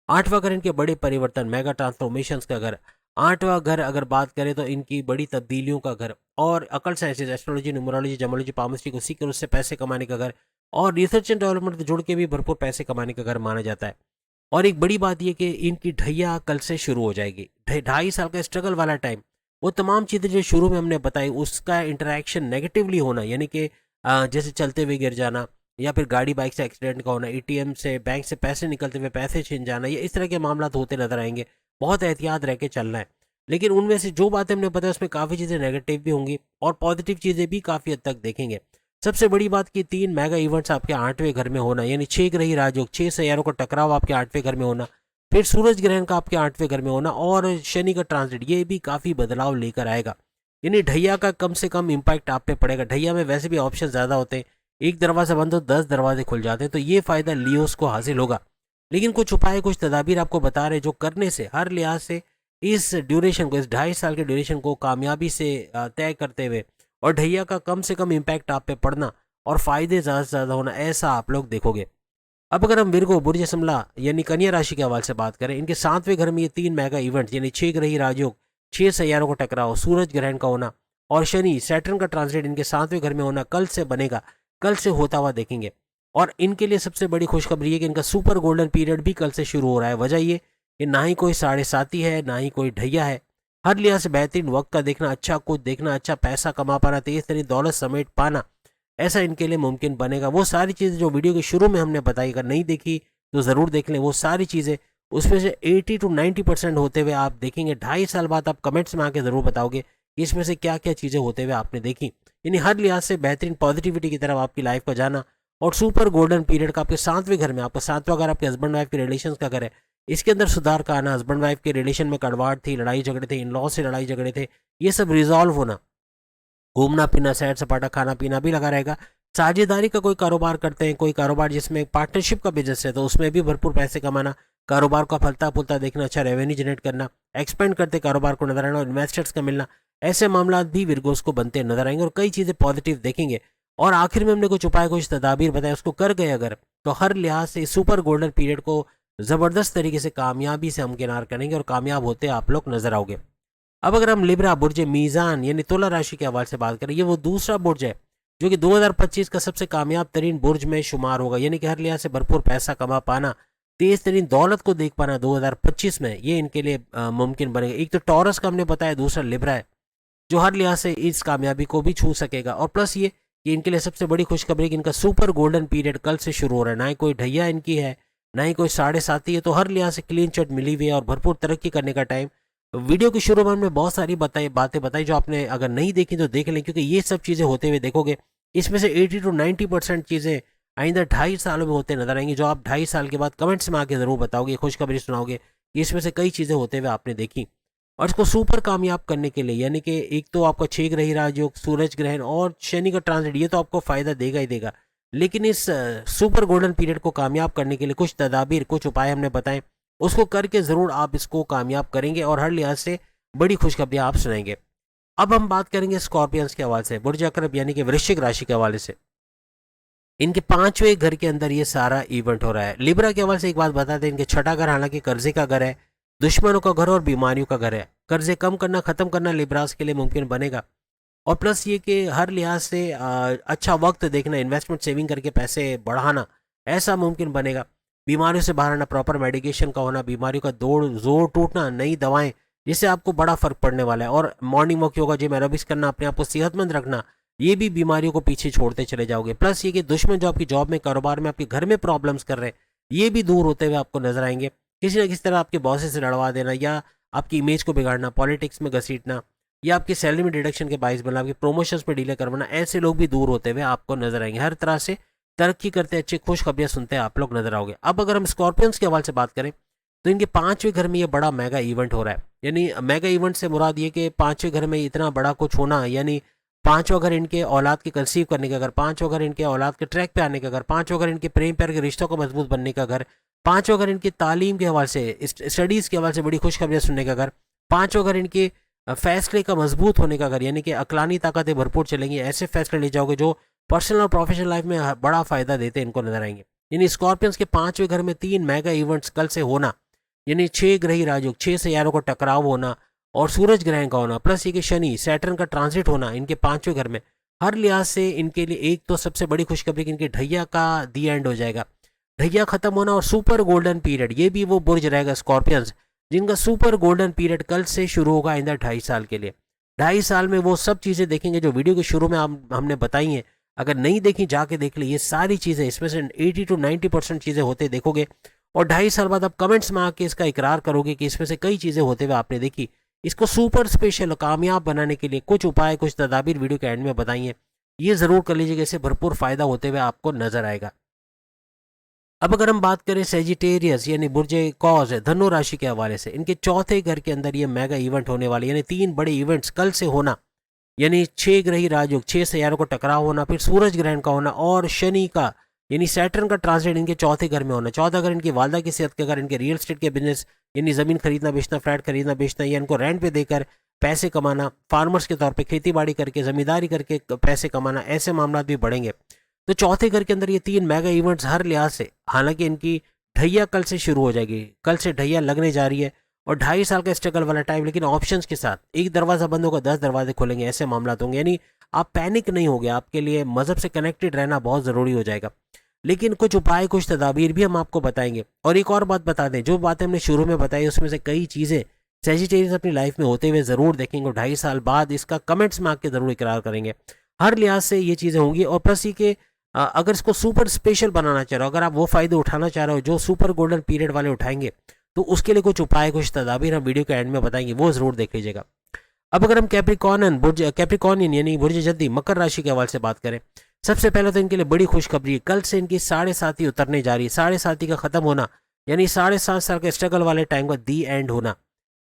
8वां घर इनके बड़े परिवर्तन, मेगा ट्रांसफॉर्मेशंस का घर। 8वां घर अगर बात करें तो इनकी बड़ी तब्दीलियों का घर, और अकल साइंसेज, एस्ट्रोलॉजी, न्यूमरोलॉजी, जमोलॉजी, पामिस्ट्री को सीखकर उससे पैसे कमाने का घर, और रिसर्च एंड डेवलपमेंट को जोड़ के भी भरपूर पैसे कमाने का घर माना जाता है। और एक बड़ी बात यह कि इनकी ढैया कल से शुरू हो जाएगी। 2.5 साल का स्ट्रगल वाला टाइम, वो तमाम चीज़ें जो शुरू में हमने बताई उसका इंटरेक्शन नेगेटिवली होना, यानी कि जैसे चलते हुए गिर जाना, या फिर गाड़ी बाइक से एक्सीडेंट का होना, एटीएम से, बैंक से पैसे निकलते हुए पैसे छिन जाना, या इस तरह के मामला होते नजर आएंगे। बहुत एहतियात रह के चलना है। लेकिन उनमें से जो बातें हमने बताया उसमें काफ़ी चीज़ें नेगेटिव भी होंगी और पॉजिटिव चीज़ें भी काफ़ी हद तक देखेंगे। सबसे बड़ी बात कि 3 मेगा इवेंट्स आपके 8वें घर में होना, यानी 6 ग्रही राजयोग, 6 सैयारों का टकराव आपके 8वें घर में होना, फिर सूरज ग्रहण का आपके 8वें घर में होना, और शनि का ट्रांजिट, ये भी काफ़ी बदलाव लेकर आएगा। यानी ढैया का कम से कम इम्पैक्ट आप पे पड़ेगा। ढैया में वैसे भी ऑप्शन ज़्यादा होते हैं, एक दरवाज़ा बंद हो 10 दरवाजे खुल जाते हैं, तो ये फ़ायदा लियोस को हासिल होगा। लेकिन कुछ उपाय, कुछ तदाबीर आपको बता रहे जो करने से हर लिहाज से इस ड्यूरेशन को, इस 2.5 साल के ड्यूरेशन को कामयाबी से तय करते हुए, और ढैया का कम से कम इम्पैक्ट आप पे पड़ना और फ़ायदे ज़्यादा से ज़्यादा होना, ऐसा आप लोग देखोगे। अब अगर हम विर्गो, बुर्ज समला यानी कन्या राशि के हवाले से बात करें, इनके 7वें घर में ये 3 मेगा इवेंट, यानी 6 ग्रही राजयोग, 6 सैयारों का टकराव, सूरज ग्रहण का होना, और शनि सैटर्न का ट्रांजिट इनके 7वें घर में होना कल से बनेगा। कल से होता हुआ देखेंगे। और इनके लिए सबसे बड़ी खुशखबरी है कि इनका सुपर गोल्डन पीरियड भी कल से शुरू हो रहा है। वजह ये कि ना ही कोई साढ़े साती है, ना ही कोई ढैया है। हर लिहाज से बेहतरीन वक्त का देखना, अच्छा कुछ देखना, अच्छा पैसा कमा पाना, तेज तरीन दौलत समेट पाना, ऐसा इनके लिए मुमकिन बनेगा। वो सारी चीज़ें जो वीडियो के शुरू में हमने बताई, अगर नहीं देखी तो ज़रूर देख लें। वो सारी चीज़ें उसमें से 80 to 90% होते हुए आप देखेंगे। 2.5 साल बाद आप कमेंट्स में आके ज़रूर बताओगे कि इसमें से क्या क्या चीज़ें होते हुए आपने देखी। यानी हर लिहाज से बेहतरीन पॉजिटिविटी की तरफ आपकी लाइफ का जाना। और सुपर गोल्डन पीरियड का आपके 7वें घर में, आपका 7वां घर आपके हस्बैंड वाइफ के रिलेशन का घर है, इसके अंदर सुधार का आना, हस्बैंड वाइफ के रिलेशन में कड़वाहट थी, लड़ाई झगड़े थे, इन लॉ से लड़ाई झगड़े थे, ये सब रिजॉल्व होना, घूमना फिरना, सैर सपाटा, खाना पीना भी लगा रहेगा। साझेदारी का कोई कारोबार करते हैं, कोई कारोबार जिसमें पार्टनरशिप का बिजनेस है, तो उसमें भी भरपूर पैसे कमाना, कारोबार का फलता फुलता देखना, अच्छा रेवेन्यू जनरेट करना, एक्सपेंड करते कारोबार को नजर आना और इन्वेस्टर्स का मिलना, ऐसे मामला भी विर्गोस को बनते नजर आएंगे और कई चीज़ें पॉजिटिव देखेंगे। और आखिर में हमने कुछ उपाय, कुछ तदाबीर बताए, उसको कर गए अगर, तो हर लिहाज से इस सुपर गोल्डन पीरियड को ज़बरदस्त तरीके से कामयाबी से हमकिनार करेंगे और कामयाब होते आप लोग नजर आओगे। अब अगर हम लिब्रा बुर्ज मीज़ान यानी तुला राशि के हवाले से बात करें, ये वो दूसरा बुर्ज है जो कि 2025 का सबसे कामयाब तरीन बुर्ज में शुमार होगा। यानी कि हर लिहाज से भरपूर पैसा कमा पाना, तेज तरीन दौलत को देख पाना 2025 में, ये इनके लिए मुमकिन बनेगा। एक तो टॉरस का हमने बताया, दूसरा लिब्रा है जो हर लिहाज से इस कामयाबी को भी छू सकेगा। और प्लस ये कि इनके लिए सबसे बड़ी खुशखबरी कि इनका सुपर गोल्डन पीरियड कल से शुरू हो रहा है। ना ही कोई ढैया इनकी है, ना ही कोई साढ़े साती है, तो हर लिहाज से क्लीन चिट मिली हुई है और भरपूर तरक्की करने का टाइम। वीडियो की शुरू में हमने बहुत सारी बातें बताई जो आपने अगर नहीं देखी तो देख लें, क्योंकि ये सब चीज़ें होते हुए देखोगे। इसमें से 80 to 90% चीज़ें आइंदा 2.5 सालों में होते नजर आएंगी, जो आप 2.5 साल के बाद कमेंट्स में आके ज़रूर बताओगे, खुशखबरी सुनाओगे कि इसमें से कई चीज़ें होते हुए आपने देखी। और इसको सुपर कामयाब करने के लिए, यानी कि एक तो आपका 6 ग्रही राजयोग, सूरज ग्रहण और शनि का ट्रांजिट, ये तो आपको फायदा देगा ही देगा। लेकिन इस सुपर गोल्डन पीरियड को कामयाब करने के लिए कुछ तदाबीर, कुछ उपाय हमने बताए, उसको करके ज़रूर आप इसको कामयाब करेंगे और हर लिहाज से बड़ी खुशखबरियाँ आप सुनाएंगे। अब हम बात करेंगे स्कॉर्पियंस के हवाले से, बुर्ज अकरब यानी कि वृश्चिक राशि के हवाले से। इनके 5वें घर के अंदर ये सारा इवेंट हो रहा है। लिब्रा के हवाले से एक बात बता दें, इनके 6ठा घर हालांकि कर्जे का घर है, दुश्मनों का घर और बीमारियों का घर है। कर्जे कम करना, खत्म करना लिब्रास के लिए मुमकिन बनेगा। और प्लस ये कि हर लिहाज से अच्छा वक्त देखना, इन्वेस्टमेंट सेविंग करके पैसे बढ़ाना, ऐसा मुमकिन बनेगा। बीमारियों से बाहर आना, प्रॉपर मेडिकेशन का होना, बीमारियों का जोर टूटना, नई दवाएं, जिससे आपको बड़ा फर्क पड़ने वाला है। और morning walk, yoga, gym, aerobics करना, अपने आप को सेहतमंद रखना, ये भी बीमारियों को पीछे छोड़ते चले जाओगे। प्लस ये कि दुश्मन जो आपकी जॉब में, कारोबार में, आपके घर में प्रॉब्लम्स कर रहे हैं, ये भी दूर होते हुए आपको नजर आएंगे। किसी न किसी तरह आपके बॉसेस से लड़वा देना या आपकी इमेज को बिगाड़ना, पॉलिटिक्स में घसीटना या आपकी सैलरी में डिडक्शन के बायस बनना, आपके प्रमोशंस में डिले करवाना, ऐसे लोग भी दूर होते हुए आपको नजर आएंगे। हर तरह से तरक्की करते, अच्छी खुशखबरियां सुनते आप लोग नजर आओगे। अब अगर हम स्कॉर्पियंस के हवाले से बात करें, तो इनके 5वें घर में ये बड़ा मेगा इवेंट हो रहा है। यानी मेगा इवेंट से मुराद ये कि 5वें घर में इतना बड़ा कुछ होना, यानी 5वां घर इनके औलाद के कंसीव करने का घर, 5वां घर इनके औलाद के ट्रैक पे आने का घर, 5वां घर इनके प्रेम प्यार के रिश्तों को मजबूत बनने का घर, 5वां घर इनकी तालीम के हवाले से, स्टडीज़ के हवाले से बड़ी खुशखबरियाँ सुनने का घर, 5वां घर इनके फैसले का मजबूत होने का घर, यानी कि अकलानी ताकतें भरपूर चलेंगी, ऐसे फैसले ले जाओगे जो पर्सनल और प्रोफेशनल लाइफ में बड़ा फायदा देते इनको नजर आएंगे। यानी स्कॉर्पियंस के 5वें घर में 3 मेगा इवेंट्स कल से होना, यानी 6 ग्रही राजयोग, 6 सैयारों का टकराव होना और सूरज ग्रहण का होना, प्लस ये कि शनि सैटर्न का ट्रांजिट होना इनके 5वें घर में, हर लिहाज से इनके लिए एक तो सबसे बड़ी खुशखबरी कि इनके ढैया का दी एंड हो जाएगा, ढैया खत्म होना और सुपर गोल्डन पीरियड, ये भी वो बुर्ज रहेगा स्कॉर्पियंस जिनका सुपर गोल्डन पीरियड कल से शुरू होगा आइंदा 2.5 साल के लिए। 2.5 साल में वो सब चीज़ें देखेंगे जो वीडियो के शुरू में हमने बताई हैं। अगर नहीं देखी जाके देख ली, ये सारी चीज़ें, इसमें से 80 to 90% चीज़ें होते देखोगे और 2.5 साल बाद आप कमेंट्स में आके इसका इकरार करोगे कि इसमें से कई चीज़ें होते हुए आपने देखी। इसको सुपर स्पेशल कामयाब बनाने के लिए कुछ उपाय, कुछ तदाबीर वीडियो के एंड में बताई हैं, ये ज़रूर कर लीजिएगा, इससे भरपूर फायदा होते हुए आपको नजर आएगा। अब अगर हम बात करें सेजिटेरियस यानी बुर्ज कॉज है धनु राशि के हवाले से, इनके 4थे घर के अंदर ये मेगा इवेंट होने वाले, यानी 3 बड़े इवेंट्स कल से होना, यानी 6 ग्रही राजयोग, 6 सैयारों को टकराव होना, फिर सूरज ग्रहण का होना और शनि का यानी सैटर्न का ट्रांजिट इनके 4थे घर में होना। 14 घर इनकी वालदा की सेहत के घर, इनके रियल एस्टेट के बिजनेस यानी ज़मीन खरीदना बेचना, फ्लैट खरीदना बेचना या इनको रेंट पे देकर पैसे कमाना, फार्मर्स के तौर पे खेती बाड़ी करके, ज़मींदारी करके पैसे कमाना, ऐसे मामला भी बढ़ेंगे। तो 4थे घर के अंदर ये 3 मेगा इवेंट्स हर लिहाज से, हालांकि इनकी ढैया कल से शुरू हो जाएगी, कल से ढैया लगने जा रही है और 2.5 साल का स्ट्रगल वाला टाइम, लेकिन ऑप्शंस के साथ, एक दरवाजा बंद होगा 10 दरवाजे खोलेंगे, ऐसे मामला होंगे। यानी आप पैनिक नहीं होगे, आपके लिए मज़हब से कनेक्टेड रहना बहुत ज़रूरी हो जाएगा। लेकिन कुछ उपाय, कुछ तदाबीर भी हम आपको बताएंगे। और एक और बात बता दें, जो बातें हमने शुरू में बताई उसमें से कई चीज़ें सेजिटेरियस अपनी लाइफ में होते हुए ज़रूर देखेंगे और 2.5 साल बाद इसका कमेंट्स में आके ज़रूर इकरार करेंगे। हर लिहाज से ये चीज़ें होंगी। और प्लस ये कि अगर इसको सुपर स्पेशल बनाना चाह रहे हो, अगर आप वो फ़ायदे उठाना चाह रहे हो जो सुपर गोल्डन पीरियड वाले उठाएंगे, तो उसके लिए कुछ उपाय, कुछ तदाबीर हम वीडियो के एंड में बताएंगे, वो ज़रूर देख लीजिएगा। अब अगर हम कैप्रिकॉर्नियन यानी बुर्ज जद्दी मकर राशि के हवाले से बात करें, सबसे पहले तो इनके लिए बड़ी खुशखबरी है। कल से इनकी 7.5 उतरने जा रही है। 7.5 का खत्म होना यानी 7.5 साल के स्ट्रगल वाले टाइम का दी एंड होना।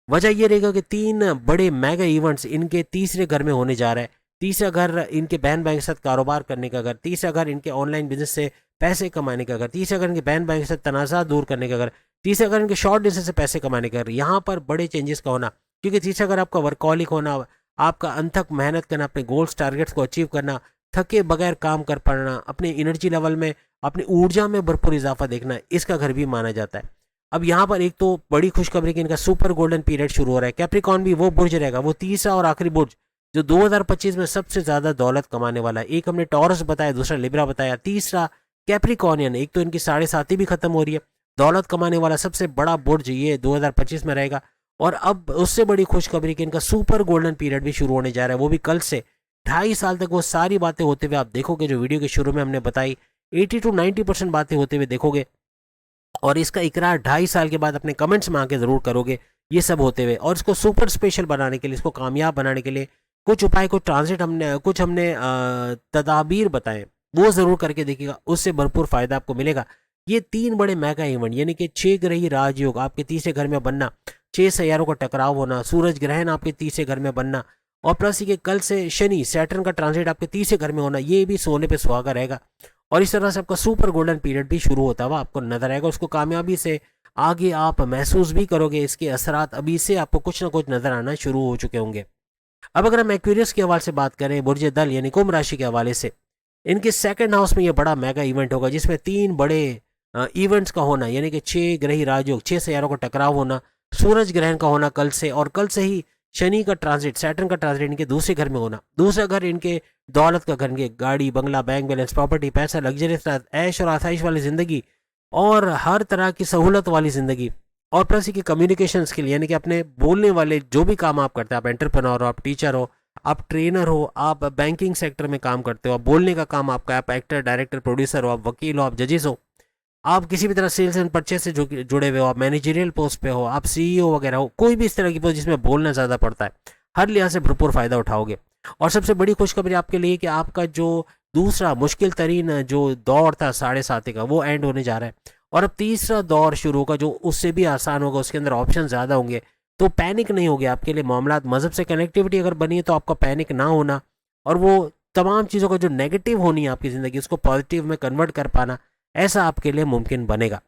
वजह यह रहेगा कि 3 बड़े मेगा इवेंट्स इनके तीसरे घर में होने जा रहा है। तीसरा घर इनके बहन भाई के साथ कारोबार करने का घर, तीसरा घर इनके ऑनलाइन बिजनेस से पैसे कमाने का घर, तीसरा घर इनके बहन भाई के साथ तनाज़ा दूर करने का घर, तीसरा घर इनके शॉर्ट डिस्टेंस से पैसे कमाने का घर। यहाँ पर बड़े चेंजेस का होना, क्योंकि तीसरा घर आपका वर्कहॉलिक होना, आपका अनथक मेहनत करना, अपने गोल्स टारगेट्स को अचीव करना, थके बगैर काम कर पाना, अपने एनर्जी लेवल में, अपनी ऊर्जा में भरपूर इजाफा देखना, इसका घर भी माना जाता है। अब यहाँ पर एक तो बड़ी खुशखबरी कि इनका सुपर गोल्डन पीरियड शुरू हो रहा है। कैप्रिकॉर्न भी वो बुर्ज रहेगा, वो तीसरा और आखिरी बुर्ज जो 2025 में सबसे ज्यादा दौलत कमाने वाला है। एक हमने टॉरस बताया, दूसरा लिब्रा बताया, तीसरा कैप्रिकॉर्नियन। एक तो इनकी 7.5 भी खत्म हो रही है, दौलत कमाने वाला सबसे बड़ा बुर्ज ये 2025 में रहेगा। और अब उससे बड़ी खुशखबरी कि इनका सुपर गोल्डन पीरियड भी शुरू होने जा रहा है, वो भी कल से। 2.5 साल तक वो सारी बातें होते हुए आप देखोगे जो वीडियो के शुरू में हमने बताई, 80 to 90% बातें होते हुए देखोगे। और इसका इकरार 2.5 साल के बाद अपने कमेंट्स में आके जरूर करोगे ये सब होते हुए। और इसको सुपर स्पेशल बनाने के लिए, इसको कामयाब बनाने के लिए कुछ उपाय, कुछ हमने तदाबीर बताए, वो जरूर करके देखिएगा, उससे भरपूर फायदा आपको मिलेगा। ये 3 बड़े मेगा इवेंट यानी कि 6 ग्रही राजयोग आपके तीसरे घर में बनना, 6 सैयारों का टकराव होना, सूरज ग्रहण आपके तीसरे घर में बनना, और प्लस ये कल से शनि सैटर्न का ट्रांजिट आपके तीसरे घर में होना, ये भी सोने पे सुहागा रहेगा। और इस तरह से आपका सुपर गोल्डन पीरियड भी शुरू होता हुआ आपको नजर आएगा। उसको कामयाबी से आगे आप महसूस भी करोगे, इसके असरात अभी से आपको कुछ ना कुछ नजर आना शुरू हो चुके होंगे। अब अगर हम एक्वेरियस के हवाले से बात करें, बुर्ज दल यानी कुंभ राशि के हवाले से, इनके सेकंड हाउस में ये बड़ा मेगा इवेंट होगा जिसमें 3 बड़े इवेंट्स का होना, यानी कि 6 ग्रही राजयोग, 6 सैयारों का टकराव होना, सूरज ग्रहण का होना कल से, और कल से ही शनि का ट्रांजिट, सैटर्न का ट्रांजिट इनके दूसरे घर में होना। दूसरा घर इनके दौलत का घर, इनके गाड़ी बंगला, बैंक बैलेंस, प्रॉपर्टी, पैसा, लग्जरियस, ऐश और आसाइश वाली जिंदगी और हर तरह की सहूलत वाली जिंदगी। और प्लस की कम्युनिकेशन स्किल यानी कि अपने बोलने वाले जो भी काम आप करते हैं, आप एंटरप्रेन्योर हो, आप टीचर हो, आप ट्रेनर हो, आप बैंकिंग सेक्टर में काम करते हो, आप बोलने का काम आपका, आप एक्टर, डायरेक्टर, प्रोड्यूसर हो, आप वकील हो, आप जजेस हो, आप किसी भी तरह सेल्स एंड परचेस से जुड़े हुए हो, आप मैनेजरियल पोस्ट पे हो, आप सीईओ वगैरह हो, कोई भी इस तरह की पोस्ट जिसमें बोलना ज़्यादा पड़ता है, हर लिहाज से भरपूर फायदा उठाओगे। और सबसे बड़ी खुशखबरी आपके लिए कि आपका जो दूसरा मुश्किल तरीन जो दौर था 7.5 का, वो एंड होने जा रहा है और अब तीसरा दौर शुरू होगा जो उससे भी आसान होगा, उसके अंदर ऑप्शन ज़्यादा होंगे, तो पैनिक नहीं होगी आपके लिए मामला। मज़हब से कनेक्टिविटी अगर बनी है तो आपका पैनिक ना होना और वो तमाम चीज़ों का जो नेगेटिव होनी है आपकी ज़िंदगी उसको पॉजिटिव में कन्वर्ट कर पाना, ऐसा आपके लिए मुमकिन बनेगा।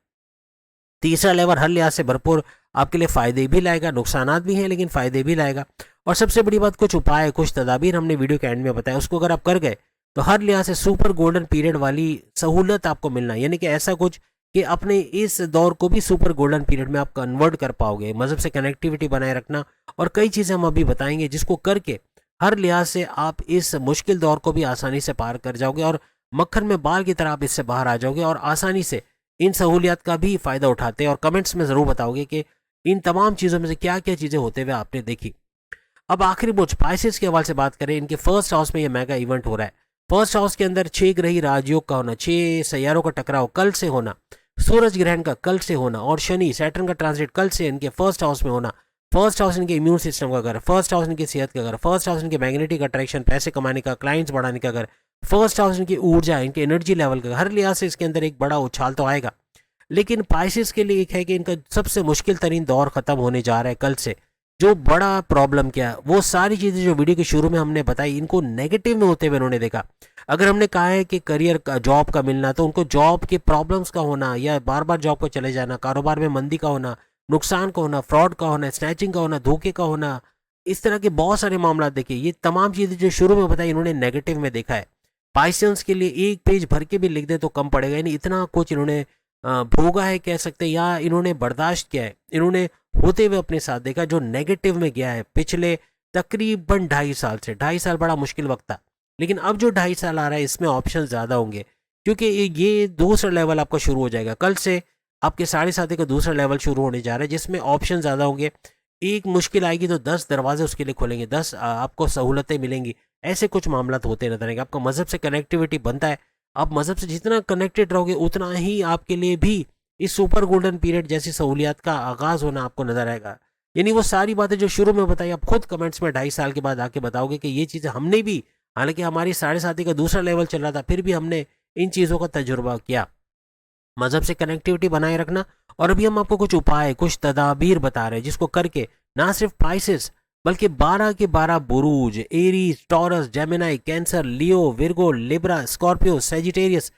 तीसरा लेवल हर लिहाज से भरपूर आपके लिए फ़ायदे भी लाएगा, नुकसानात भी हैं लेकिन फ़ायदे भी लाएगा। और सबसे बड़ी बात, कुछ उपाय, कुछ तदाबीर हमने वीडियो के एंड में बताया, उसको अगर आप कर गए तो हर लिहाज से सुपर गोल्डन पीरियड वाली सहूलत आपको मिलना, यानी कि ऐसा कुछ कि अपने इस दौर को भी सुपर गोल्डन पीरियड में आप कन्वर्ट कर पाओगे। मज़हब से कनेक्टिविटी बनाए रखना और कई चीज़ें हम अभी बताएंगे जिसको करके हर लिहाज से आप इस मुश्किल दौर को भी आसानी से पार कर जाओगे और मक्खन में बाल की तरह आप इससे बाहर आ जाओगे और आसानी से इन सहूलियात का भी फ़ायदा उठाते हैं। और कमेंट्स में ज़रूर बताओगे कि इन तमाम चीज़ों में से क्या क्या चीज़ें होते हुए आपने देखी। अब आखिरी बोझ स्पाइसेस के हवाले से बात करें, इनके फर्स्ट हाउस में ये मेगा इवेंट हो रहा है। फर्स्ट हाउस के अंदर 6 ग्रही राजयोग का होना, 6 सैयारों का टकराव कल से होना, सूरज ग्रहण का कल से होना और शनि सैटर्न का ट्रांजिट कल से इनके फर्स्ट हाउस में होना। फर्स्ट हाउस इनके इम्यून सिस्टम का घर, फर्स्ट हाउस इनकी सेहत का घर, फर्स्ट हाउस इनके मैग्नेटिक अट्रैक्शन, पैसे कमाने का, क्लाइंट्स बढ़ाने का घर, फर्स्ट हाउस इनकी ऊर्जा, इनके एनर्जी लेवल का। हर लिहाज से इसके अंदर एक बड़ा उछाल तो आएगा, लेकिन पाइसेस के लिए एक है कि इनका सबसे मुश्किल तरीन दौर खत्म होने जा रहा है कल से। जो बड़ा प्रॉब्लम क्या है, वो सारी चीज़ें जो वीडियो के शुरू में हमने बताई, इनको नेगेटिव में होते हुए उन्होंने देखा। अगर हमने कहा है कि करियर का, जॉब का मिलना, तो उनको जॉब के प्रॉब्लम्स का होना या बार बार जॉब को चले जाना, कारोबार में मंदी का होना, नुकसान का होना, फ्रॉड का होना, स्नैचिंग का होना, धोखे का होना, इस तरह के बहुत सारे मामला देखिए। ये तमाम चीज़ें जो शुरू में बताई इन्होंने नेगेटिव में देखा है। पाइसेंस के लिए एक पेज भर के भी लिख दे तो कम पड़ेगा, यानी इतना कुछ इन्होंने भोगा है कह सकते हैं, या इन्होंने बर्दाश्त किया है, इन्होंने होते हुए अपने साथ देखा जो नेगेटिव में गया है पिछले तकरीबन 2.5 साल से। 2.5 साल बड़ा मुश्किल वक्त था, लेकिन अब जो 2.5 साल आ रहा है इसमें ऑप्शन ज़्यादा होंगे, क्योंकि ये दूसरा लेवल आपका शुरू हो जाएगा। कल से आपके 7.5 का दूसरा लेवल शुरू होने जा रहा है, जिसमें ऑप्शन ज़्यादा होंगे। एक मुश्किल आएगी तो 10 दरवाजे उसके लिए खोलेंगे, 10 आपको सहूलतें मिलेंगी। ऐसे कुछ मामला होते नजर आएंगे। आपका मज़हब से कनेक्टिविटी बनता है, आप मज़हब से जितना कनेक्टेड रहोगे उतना ही आपके लिए भी इस सुपर गोल्डन पीरियड जैसी सहूलियत का आगाज़ होना आपको नजर आएगा। यानी वो सारी बातें जो शुरू में बताई, आप खुद कमेंट्स में 2.5 साल के बाद आके बताओगे कि ये चीज़ें हमने भी, हालांकि हमारी 7.5 का दूसरा लेवल चल रहा था, फिर भी हमने इन चीज़ों का तजुर्बा किया। मज़हब से कनेक्टिविटी बनाए रखना। और अभी हम आपको कुछ उपाय, कुछ तदाबीर बता रहे हैं जिसको करके ना सिर्फ पाइसेस बल्कि 12 के 12 बुरूज, Aries, Taurus, Gemini, Cancer, Leo, Virgo, Libra, Scorpio, Sagittarius,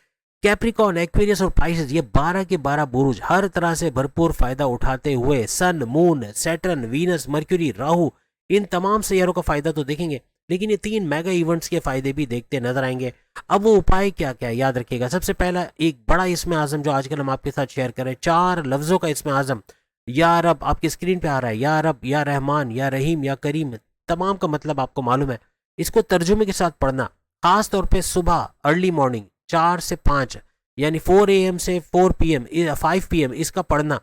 Capricorn, Aquarius और पाइसेस, ये 12 के 12 बुरूज हर तरह से भरपूर फायदा उठाते हुए sun, moon, Saturn, Venus, Mercury, Rahu, इन तमाम सैयारों का फायदा तो देखेंगे, लेकिन ये 3 मेगा इवेंट्स के फायदे भी देखते नजर आएंगे। अब वो उपाय क्या क्या है याद रखिएगा। सबसे पहला एक बड़ा इसमें आजम जो आजकल हम आपके साथ शेयर करें, 4 लफ्जों का इसमें आजम, या रब, आपकी स्क्रीन पे आ रहा है, या रब, या रहमान, या रहीम, या करीम, तमाम का मतलब आपको मालूम है। इसको तर्जुमे के साथ पढ़ना, खास तौर पे सुबह अर्ली मॉर्निंग 4 से 5, यानी 4 AM से 4 PM, 5 PM इसका पढ़ना,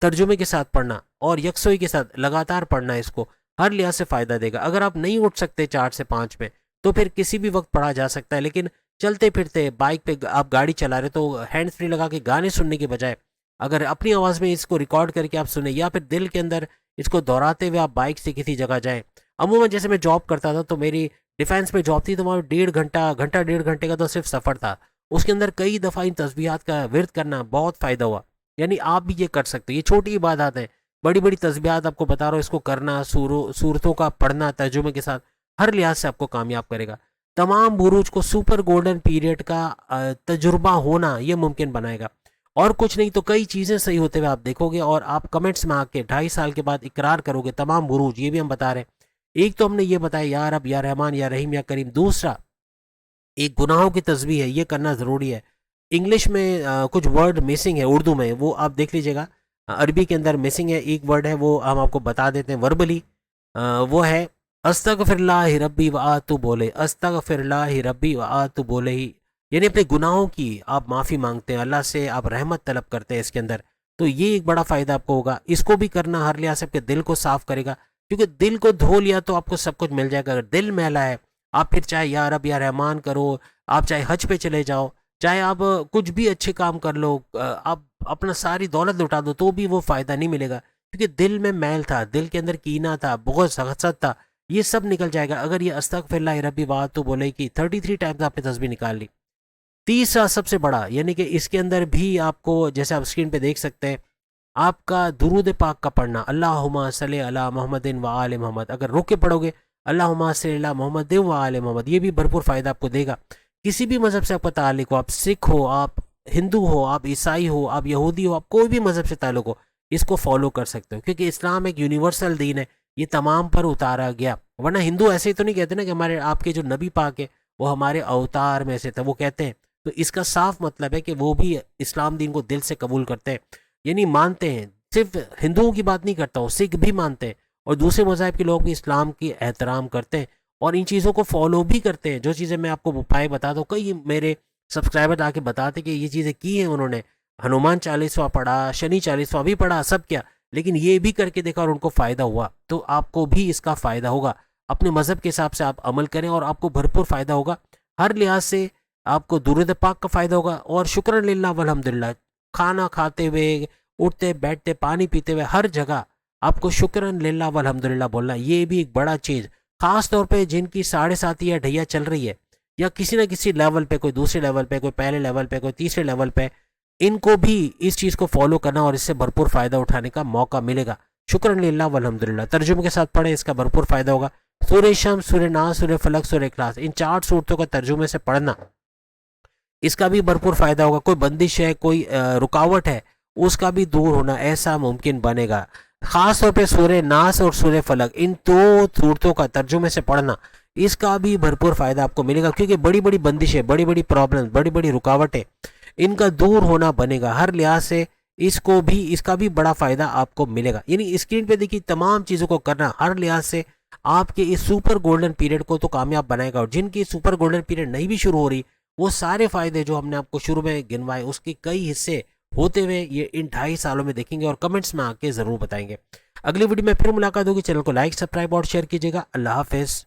तर्जुमे के साथ पढ़ना और यकसोई के साथ लगातार पढ़ना, इसको हर लिहाज से फ़ायदा देगा। अगर आप नहीं उठ सकते 4 से 5 में तो फिर किसी भी वक्त पढ़ा जा सकता है, लेकिन चलते फिरते बाइक पे आप गाड़ी चला रहे तो हैंड फ्री लगा के गाने सुनने के बजाय अगर अपनी आवाज़ में इसको रिकॉर्ड करके आप सुने, या फिर दिल के अंदर इसको दोहराते हुए आप बाइक से किसी जगह जाएँ। अमूमन जैसे मैं जॉब करता था तो मेरी डिफेंस में जॉब थी, तो वहाँ 1.5 घंटा का तो सिर्फ सफ़र था। उसके अंदर कई दफ़ा इन तस्बीहात का विर्द करना बहुत फ़ायदा हुआ। यानी आप भी ये कर सकते हो, ये छोटी इबादत है। बड़ी बड़ी तस्बीहात आपको बता रहा हूँ, इसको करना, सूरतों का पढ़ना तर्जुमे के साथ हर लिहाज से आपको कामयाब करेगा। तमाम बुरूज को सुपर गोल्डन पीरियड का तजुर्बा होना ये मुमकिन बनाएगा। और कुछ नहीं तो कई चीज़ें सही होते हुए आप देखोगे और आप कमेंट्स में आके 2.5 साल के बाद इकरार करोगे तमाम बुरूज। ये भी हम बता रहे हैं। एक तो हमने ये बताया या रब, या रहमान, या रहीम, या करीम। दूसरा एक गुनाहों की तस्बीह है, ये करना ज़रूरी है। इंग्लिश में कुछ वर्ड मिसिंग है, उर्दू में वो आप देख लीजिएगा। अरबी के अंदर मिसिंग है, एक वर्ड है, वो हम आपको बता देते हैं वर्बली। वो है अस्तगफिरुल्लाह रब्बी व आतू बोले, अस्तगफिरुल्लाह रब्बी व आतू बोले ही, यानी अपने गुनाहों की आप माफ़ी मांगते हैं, अल्लाह से आप रहमत तलब करते हैं इसके अंदर। तो ये एक बड़ा फ़ायदा आपको होगा। इसको भी करना हर लिहाज से आपके दिल को साफ़ करेगा, क्योंकि दिल को धो लिया तो आपको सब कुछ मिल जाएगा। अगर दिल मैला है, आप फिर चाहे या रब या रहमान करो, आप चाहे हज पे चले जाओ, चाहे आप कुछ भी अच्छे काम कर लो, आप अपना सारी दौलत लुटा दो, तो भी वो फ़ायदा नहीं मिलेगा, क्योंकि दिल में मैल था, दिल के अंदर कीना था, बहुत हसद था, ये सब निकल जाएगा अगर ये अस्तगफिरुल्लाह रब्बी बात तो बोले कि 33 टाइम्स आपने तस्बीह निकाल ली। तीसरा सबसे बड़ा, यानी कि इसके अंदर भी आपको, जैसे आप स्क्रीन पे देख सकते हैं, आपका दुरूद पाक का पढ़ना, अल्लाहुम्मा सल्ली अला मोहम्मदिन व आले मोहम्मद। अगर रोक के पढ़ोगे अल्लाहुम्मा सल्ली अला मोहम्मदिन व आले मोहम्मद, ये भी भरपूर फ़ायदा आपको देगा। किसी भी मज़हब से आपका ताल्लुक हो, आप सिख हो, आप हिंदू हो, आप ईसाई हो, आप यहूदी हो, आप कोई भी मज़हब से ताल्लुक हो, इसको फॉलो कर सकते हो, क्योंकि इस्लाम एक यूनिवर्सल दीन है, ये तमाम पर उतारा गया। वरना हिंदू ऐसे ही तो नहीं कहते ना कि हमारे आपके जो नबी पाक है वो हमारे अवतार में से था, वो कहते हैं। तो इसका साफ मतलब है कि वो भी इस्लाम दीन को दिल से कबूल करते हैं, यानी मानते हैं। सिर्फ हिंदुओं की बात नहीं करता हूँ, सिख भी मानते हैं और दूसरे मज़हब के लोग भी इस्लाम की एहतराम करते हैं और इन चीज़ों को फॉलो भी करते हैं। जो चीज़ें मैं आपको उपाय बता दूँ, कई मेरे सब्सक्राइबर आके बताते कि ये चीज़ें की हैं उन्होंने, हनुमान 40वां पढ़ा, शनि 40वां भी पढ़ा, सब क्या, लेकिन ये भी करके देखा और उनको फ़ायदा हुआ। तो आपको भी इसका फ़ायदा होगा। अपने मज़हब के हिसाब से आप अमल करें और आपको भरपूर फ़ायदा होगा। हर लिहाज से आपको दुरूद पाक का फ़ायदा होगा और शुक्रन लिल्लाह वल्हम्दुलिल्लाह। खाना खाते हुए, उठते बैठते, पानी पीते हुए, हर जगह आपको शुक्रन लिल्लाह वल्हम्दुलिल्लाह बोलना, ये भी एक बड़ा चीज़। ख़ास तौर पे जिनकी 7.5 या ढैया चल रही है, या किसी न किसी लेवल पे, कोई दूसरे लेवल पे, कोई पहले लेवल पे, कोई तीसरे लेवल पे, इनको भी इस चीज़ को फॉलो करना और इससे भरपूर फ़ायदा उठाने का मौका मिलेगा। शुक्रन लिल्लाह वल्हम्दुलिल्लाह। तर्जुमे के साथ पढ़े, इसका भरपूर फ़ायदा होगा। सूरह शम्स, सूरह नास, सूरह फलक, सूरह इखलास, इन 4 सूरतों का तर्जुमे से पढ़ना, इसका भी भरपूर फ़ायदा होगा। कोई बंदिश है, कोई रुकावट है, उसका भी दूर होना ऐसा मुमकिन बनेगा। ख़ास तौर पे सूरह नास और सूरह फलक, इन 2 सूरतों का तर्जुमे से पढ़ना, इसका भी भरपूर फ़ायदा आपको मिलेगा, क्योंकि बड़ी बड़ी बंदिशें, बड़ी बड़ी प्रॉब्लम, बड़ी बड़ी रुकावटें, इनका दूर होना बनेगा। हर लिहाज से इसका भी बड़ा फ़ायदा आपको मिलेगा। यानी स्क्रीन पे देखिए तमाम चीज़ों को करना हर लिहाज से आपके इस सुपर गोल्डन पीरियड को तो कामयाब बनाएगा। और जिनकी सुपर गोल्डन पीरियड नहीं भी शुरू हो रही, वो सारे फायदे जो हमने आपको शुरू में गिनवाए उसके कई हिस्से होते हुए ये इन 2.5 सालों में देखेंगे और कमेंट्स में आके जरूर बताएंगे। अगली वीडियो में फिर मुलाकात होगी। चैनल को लाइक, सब्सक्राइब और शेयर कीजिएगा। अल्लाह हाफिज।